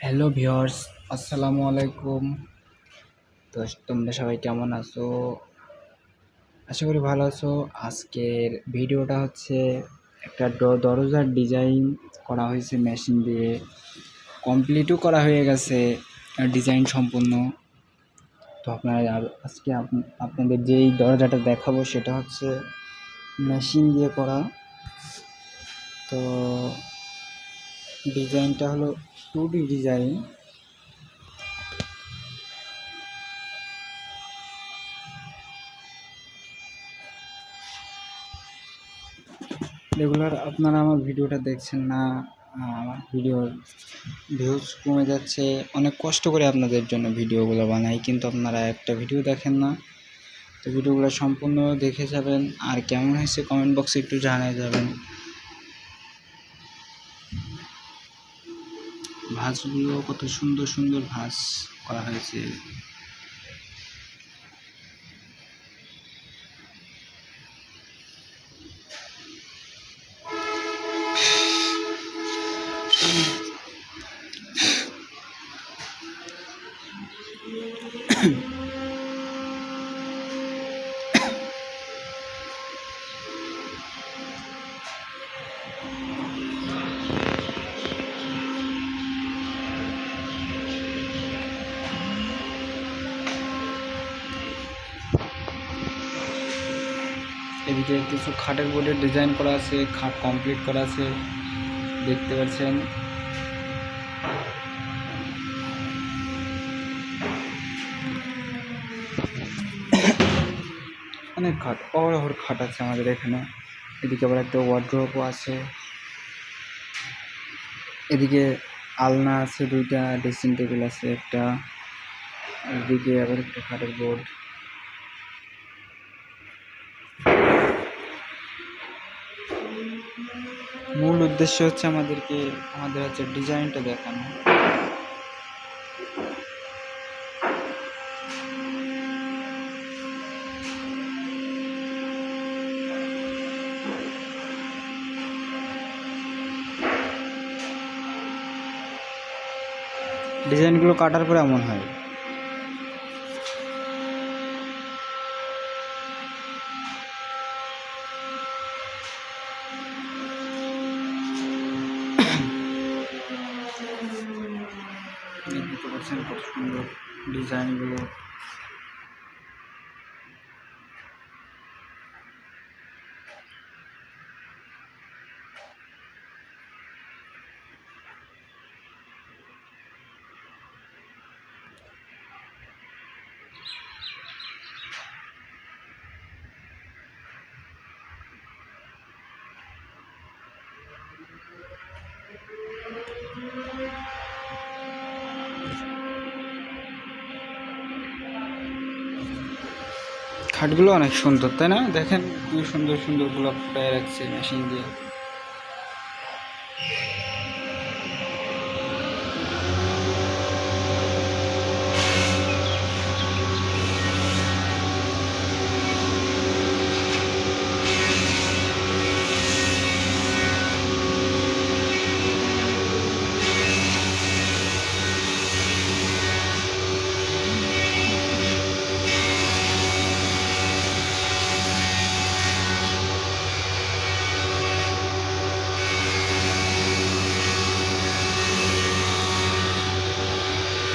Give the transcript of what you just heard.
Hello viewers, আসসালামু আলাইকুম। তো তোমরা সবাই কেমন আছো? আশা করি ভালো আছো। আজকের ভিডিওটা হচ্ছে একটা দরজার ডিজাইন করা হয়েছে মেশিন দিয়ে, কমপ্লিটও করা হয়ে গেছে ডিজাইন সম্পূর্ণ। তো আপনারা আজকে আপনাদের যেই দরজাটা দেখাবো সেটা হচ্ছে মেশিন দিয়ে করা। তো ডিজাইনটা হলো 2D ডিজাইন। রেগুলার আপনারা আমার ভিডিওটা দেখছেন না, আমার ভিডিওর ভিউজ কমে যাচ্ছে। অনেক কষ্ট করে আপনাদের জন্য ভিডিওগুলো বানাই, কিন্তু আপনারা একটা ভিডিও দেখেন না। তো ভিডিওগুলো সম্পূর্ণ দেখে যাবেন, আর কেমন হয়েছে কমেন্ট বক্সে একটু জানিয়ে যাবেন। ভাঁজগুলো কত সুন্দর সুন্দর ভাঁজ করা হয়েছে। এদিকে কিছু খাটের বোর্ডের ডিজাইন করা আছে, খাট কমপ্লিট করা আছে, দেখতে পাচ্ছেন। অনেক খাট, অহরহ খাট আছে আমাদের এখানে। এদিকে আবার একটা ওয়ার্ড্রোবও আছে, এদিকে আলনা আছে, দুইটা ড্রেসিং টেবিল আছে একটা, এদিকে আবার একটা খাটের বোর্ড। মূল উদ্দেশ্য হচ্ছে আমাদের হচ্ছে ডিজাইনটা দেখানো। ডিজাইনগুলো কাটার পরে এমন হয়। দেখতে পাচ্ছেন কত সুন্দর ডিজাইনগুলো। খাটগুলো অনেক সুন্দর, তাই না? দেখেন কি সুন্দর সুন্দর গুলো ফুটায় রাখছে মেশিন দিয়ে।